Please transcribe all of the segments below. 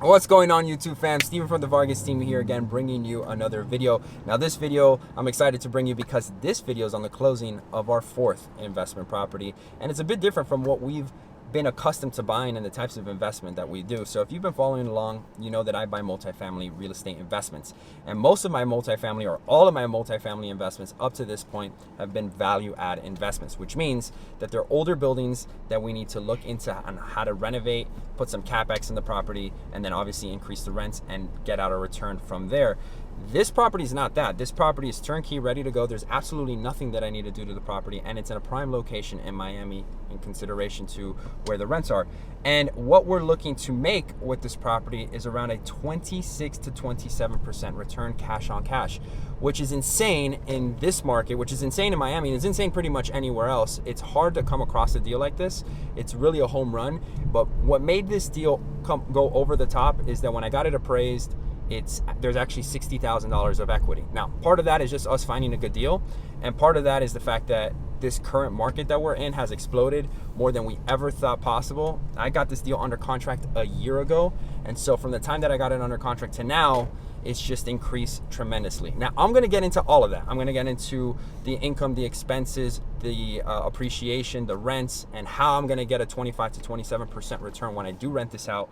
What's going on, YouTube fam? Steven from the Vargas team here again, bringing you another video. Now this video I'm excited to bring you because this video is on the closing of our fourth investment property, and it's a bit different from what we've been accustomed to buying and the types of investment that we do. So if you've been following along, you know that I buy multifamily real estate investments, and most of my multifamily, or all of my multifamily investments up to this point, have been value add investments, which means that they're older buildings that we need to look into on how to renovate, put some capex in the property, and then obviously increase the rents and get out a return from there. This property is not that. This property is turnkey, ready to go. There's absolutely nothing that I need to do to the property, and it's in a prime location in Miami in consideration to where the rents are. And what we're looking to make with this property is around a 26 to 27% return cash on cash, which is insane in this market, which is insane in Miami, and it's insane pretty much anywhere else. It's hard to come across a deal like this. It's really a home run. But what made this deal go over the top is that when I got it appraised, there's actually $60,000 of equity. Now, part of that is just us finding a good deal, and part of that is the fact that this current market that we're in has exploded more than we ever thought possible. I got this deal under contract a year ago, and so from the time that I got it under contract to now, it's just increased tremendously. Now, I'm gonna get into all of that. I'm gonna get into the income, the expenses, the appreciation, the rents, and how I'm gonna get a 25 to 27% return when I do rent this out.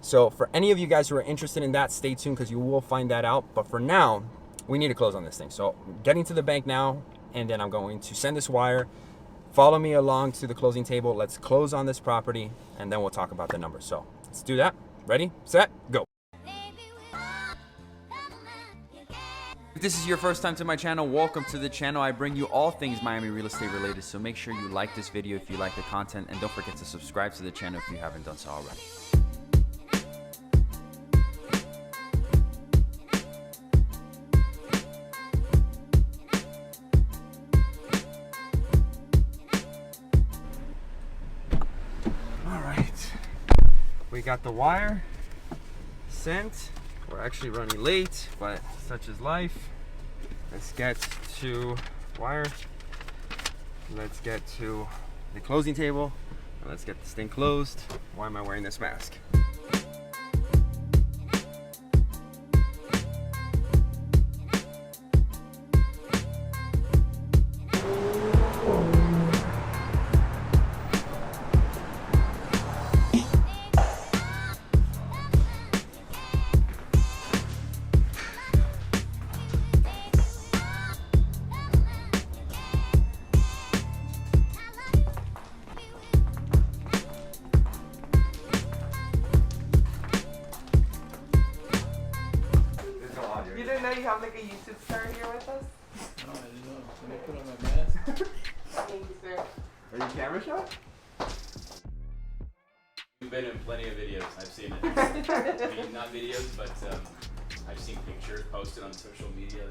So for any of you guys who are interested in that, stay tuned because you will find that out. But for now, we need to close on this thing. So getting to the bank now, and then I'm going to send this wire. Follow me along to the closing table. Let's close on this property, and then we'll talk about the numbers. So let's do that. Ready, set, go. If this is your first time to my channel, welcome to the channel. I bring you all things Miami real estate related, so make sure you like this video if you like the content, and don't forget to subscribe to the channel if you haven't done so already. We got the wire sent. We're actually running late, but such is life. Let's get to wire. Let's get to the closing table. And let's get this thing closed. Why am I wearing this mask? You didn't know you have like a YouTube star here with us? No, I didn't know. When I put on my mask. Thank you, sir. Are you camera shy? You've been in plenty of videos. I've seen it. I mean, not videos, but I've seen pictures posted on social media.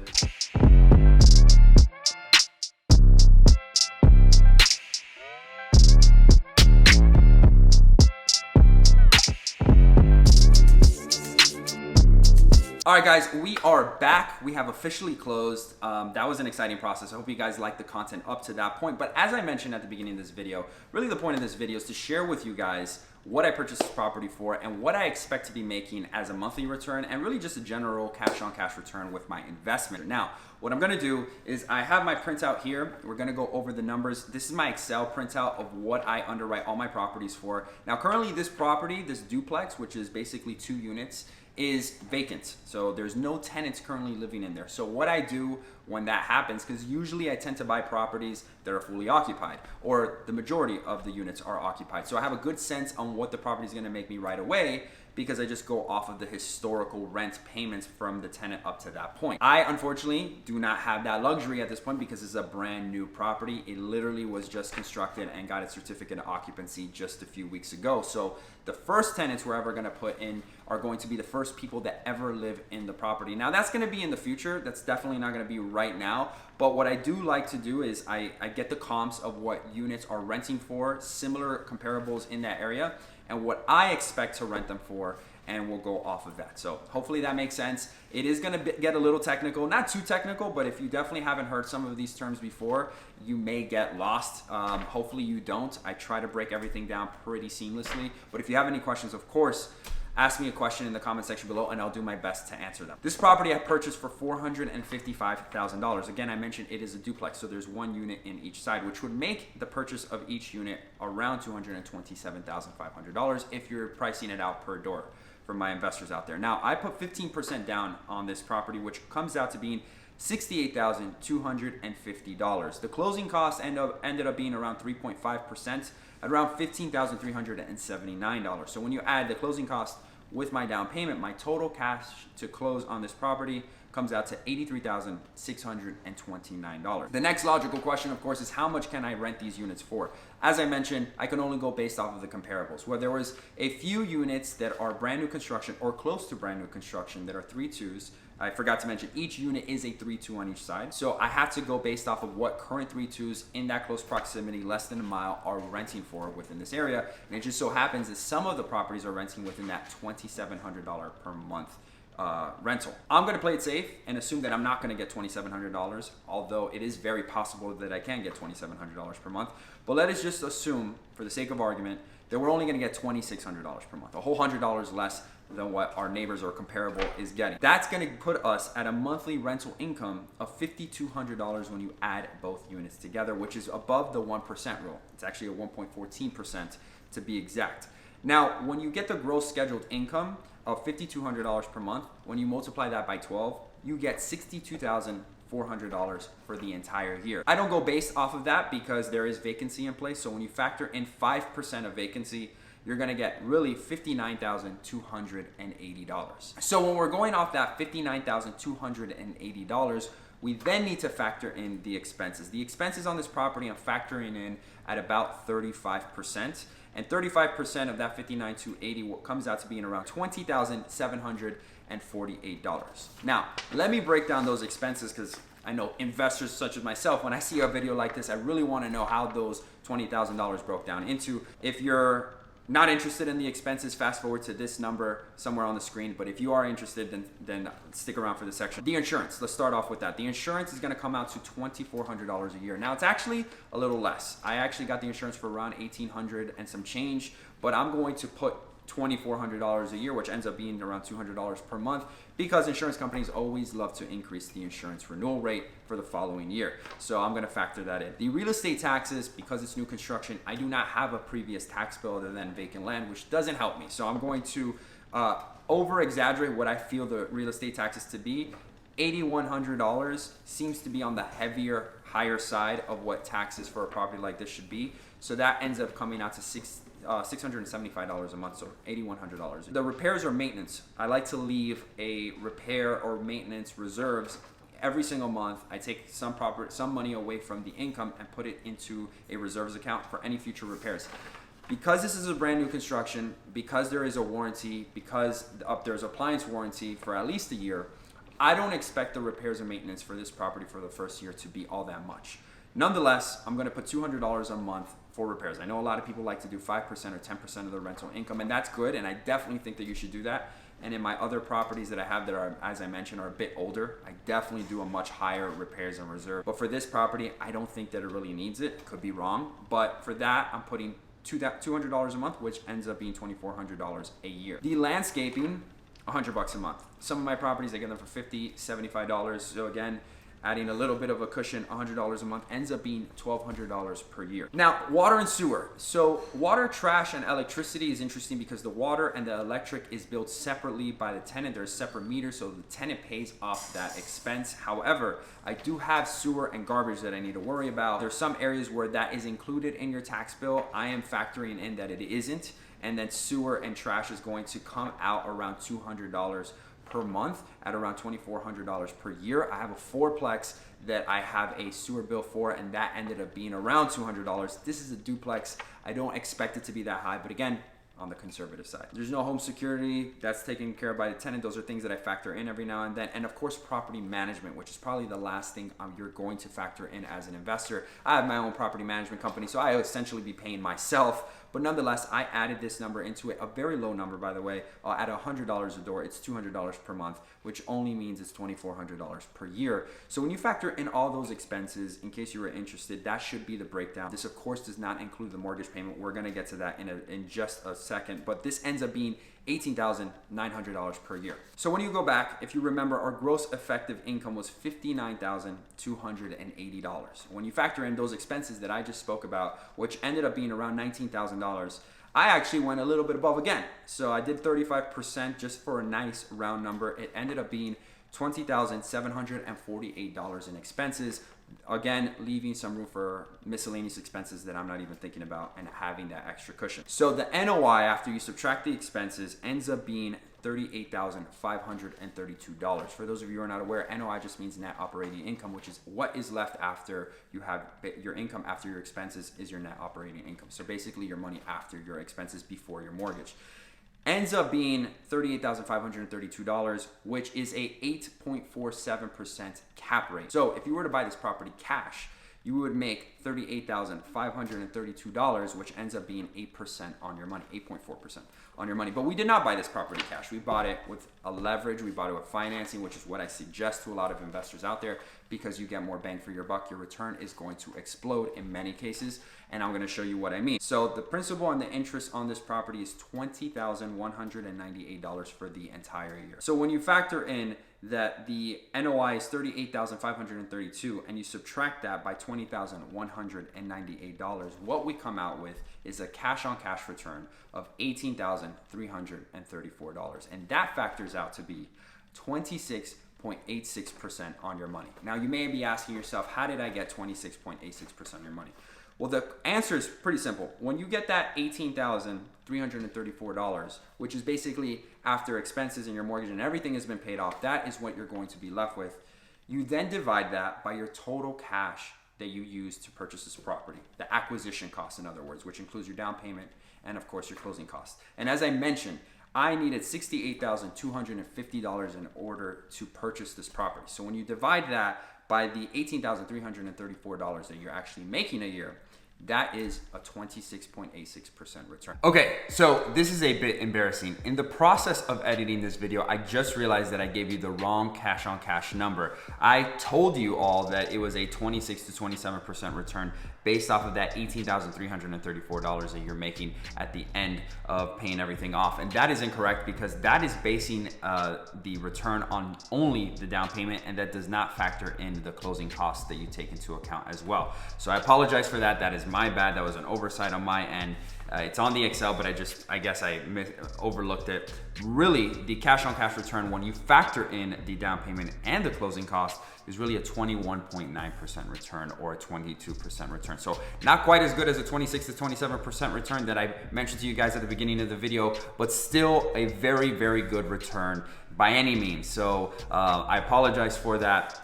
All right, guys, we are back. We have officially closed. That was an exciting process. I hope you guys liked the content up to that point. But as I mentioned at the beginning of this video, really the point of this video is to share with you guys what I purchased this property for and what I expect to be making as a monthly return, and really just a general cash on cash return with my investment. Now, what I'm gonna do is I have my printout here. We're gonna go over the numbers. This is my Excel printout of what I underwrite all my properties for. Now, currently this property, this duplex, which is basically 2 units, is vacant. So there's no tenants currently living in there. So what I do when that happens, because usually I tend to buy properties that are fully occupied, or the majority of the units are occupied. So I have a good sense on what the property is gonna make me right away, because I just go off of the historical rent payments from the tenant up to that point. I unfortunately do not have that luxury at this point because it's a brand new property. It literally was just constructed and got its certificate of occupancy just a few weeks ago. So the first tenants we're ever gonna put in are going to be the first people that ever live in the property. Now that's gonna be in the future. That's definitely not gonna be right now. But what I do like to do is I get the comps of what units are renting for, similar comparables in that area, and what I expect to rent them for, and we'll go off of that. So hopefully that makes sense. It is gonna get a little technical, not too technical, but if you definitely haven't heard some of these terms before, you may get lost. Hopefully you don't. I try to break everything down pretty seamlessly, but if you have any questions, of course, ask me a question in the comment section below and I'll do my best to answer them. This property I purchased for $455,000. Again, I mentioned it is a duplex, so there's one unit in each side, which would make the purchase of each unit around $227,500 if you're pricing it out per door for my investors out there. Now, I put 15% down on this property, which comes out to being $68,250. The closing cost ended up being around 3.5%, at around $15,379. So when you add the closing cost with my down payment, my total cash to close on this property comes out to $83,629. The next logical question, of course, is how much can I rent these units for? As I mentioned, I can only go based off of the comparables. Where there was a few units that are brand new construction or close to brand new construction that are 3.2s. I forgot to mention each unit is a 3.2 on each side. So I have to go based off of what current 3.2s in that close proximity, less than a mile, are renting for within this area. And it just so happens that some of the properties are renting within that $2,700 per month rental. I'm gonna play it safe and assume that I'm not gonna get $2,700, although it is very possible that I can get $2,700 per month. But let us just assume, for the sake of argument, that we're only gonna get $2,600 per month, a whole $100 less than what our neighbors or comparable is getting. That's gonna put us at a monthly rental income of $5,200 when you add both units together, which is above the 1% rule. It's actually a 1.14% to be exact. Now, when you get the gross scheduled income of $5,200 per month, when you multiply that by 12, you get $62,400 for the entire year. I don't go based off of that because there is vacancy in place. So when you factor in 5% of vacancy, you're gonna get really $59,280. So when we're going off that $59,280, we then need to factor in the expenses. The expenses on this property I'm factoring in at about 35%. And 35% of that $59,280 comes out to being around $20,748. Now, let me break down those expenses because I know investors such as myself, when I see a video like this, I really want to know how those $20,000 broke down into. If you're not interested in the expenses, fast forward to this number somewhere on the screen. But if you are interested, then stick around for this section. The insurance, let's start off with that. The insurance is gonna come out to $2,400 a year. Now it's actually a little less. I actually got the insurance for around $1,800 and some change, but I'm going to put $2,400 a year, which ends up being around $200 per month, because insurance companies always love to increase the insurance renewal rate for the following year. So I'm gonna factor that in. The real estate taxes, because it's new construction, I do not have a previous tax bill other than vacant land, which doesn't help me. So I'm going to over exaggerate what I feel the real estate taxes to be. $8,100 seems to be on the heavier, higher side of what taxes for a property like this should be. So that ends up coming out to $675 a month, so $8,100. The repairs or maintenance, I like to leave a repair or maintenance reserves every single month. I take some money away from the income and put it into a reserves account for any future repairs. Because this is a brand new construction, because there is a warranty, because there's appliance warranty for at least a year, I don't expect the repairs and maintenance for this property for the first year to be all that much. Nonetheless, I'm gonna put $200 a month for repairs. I know a lot of people like to do 5% or 10% of their rental income, and that's good, and I definitely think that you should do that. And in my other properties that I have that are, as I mentioned, are a bit older, I definitely do a much higher repairs and reserve. But for this property, I don't think that it really needs it. Could be wrong, but for that, I'm putting $200 a month, which ends up being $2,400 a year. The landscaping, $100 a month. Some of my properties, I get them for $50, $75. So again, adding a little bit of a cushion, $100 a month, ends up being $1,200 per year. Now, water and sewer. So water, trash, and electricity is interesting because the water and the electric is billed separately by the tenant. There's separate meters, so the tenant pays off that expense. However, I do have sewer and garbage that I need to worry about. There's some areas where that is included in your tax bill. I am factoring in that it isn't. And then sewer and trash is going to come out around $200 per month at around $2,400 per year. I have a fourplex that I have a sewer bill for, and that ended up being around $200. This is a duplex. I don't expect it to be that high, but again, on the conservative side. There's no home security. That's taken care of by the tenant. Those are things that I factor in every now and then. And of course, property management, which is probably the last thing you're going to factor in as an investor. I have my own property management company, so I essentially be paying myself. But nonetheless, I added this number into it, a very low number, by the way. At $100 a door, it's $200 per month, which only means it's $2,400 per year. So when you factor in all those expenses, in case you were interested, that should be the breakdown. This, of course, does not include the mortgage payment. We're gonna get to that in just a second, but this ends up being $18,900 per year. So when you go back, if you remember, our gross effective income was $59,280. When you factor in those expenses that I just spoke about, which ended up being around $19,000, I actually went a little bit above again. So I did 35% just for a nice round number. It ended up being $20,748 in expenses. Again, leaving some room for miscellaneous expenses that I'm not even thinking about and having that extra cushion. So the NOI after you subtract the expenses ends up being $38,532. For those of you who are not aware, NOI just means net operating income, which is what is left after you have your income after your expenses is your net operating income. So basically your money after your expenses before your mortgage. Ends up being $38,532, which is a 8.47% cap rate. So if you were to buy this property cash, you would make $38,532, which ends up being 8% on your money, 8.4% on your money. But we did not buy this property cash. We bought it with a leverage. We bought it with financing, which is what I suggest to a lot of investors out there because you get more bang for your buck. Your return is going to explode in many cases, and I'm going to show you what I mean. So the principal and the interest on this property is $20,198 for the entire year. So when you factor in that the NOI is $38,532 and you subtract that by $20,198, what we come out with is a cash on cash return of $18,334. And that factors out to be 26.86% on your money. Now you may be asking yourself, how did I get 26.86% on your money? Well, the answer is pretty simple. When you get that $18,334, which is basically after expenses and your mortgage and everything has been paid off, that is what you're going to be left with. You then divide that by your total cash that you use to purchase this property, the acquisition cost, in other words, which includes your down payment and of course your closing costs. And as I mentioned, I needed $68,250 in order to purchase this property. So when you divide that by the $18,334 that you're actually making a year, that is a 26.86% return. Okay, so this is a bit embarrassing. In the process of editing this video, I just realized that I gave you the wrong cash on cash number. I told you all that it was a 26 to 27% return based off of that $18,334 that you're making at the end of paying everything off. And that is incorrect because that is basing the return on only the down payment, and that does not factor in the closing costs that you take into account as well. So I apologize for that. That is my bad. That was an oversight on my end. It's on the Excel, but I guess I overlooked it. Really, the cash on cash return, when you factor in the down payment and the closing cost, is really a 21.9% return or a 22% return. So not quite as good as a 26 to 27% return that I mentioned to you guys at the beginning of the video, but still a very, very good return by any means. So I apologize for that.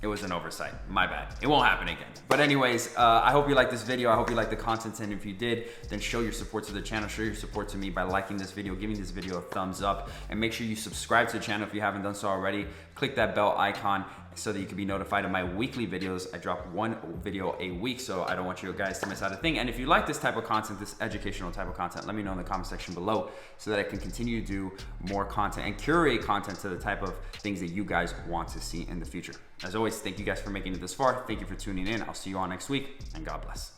It was an oversight, my bad. It won't happen again. But anyways, I hope you liked this video. I hope you liked the content, and if you did, then show your support to the channel, show your support to me by liking this video, giving this video a thumbs up, and make sure you subscribe to the channel if you haven't done so already. Click that bell icon so that you can be notified of my weekly videos. I drop one video a week, so I don't want you guys to miss out a thing. And if you like this type of content, this educational type of content, let me know in the comment section below so that I can continue to do more content and curate content to the type of things that you guys want to see in the future. As always, thank you guys for making it this far. Thank you for tuning in. I'll see you all next week, and God bless.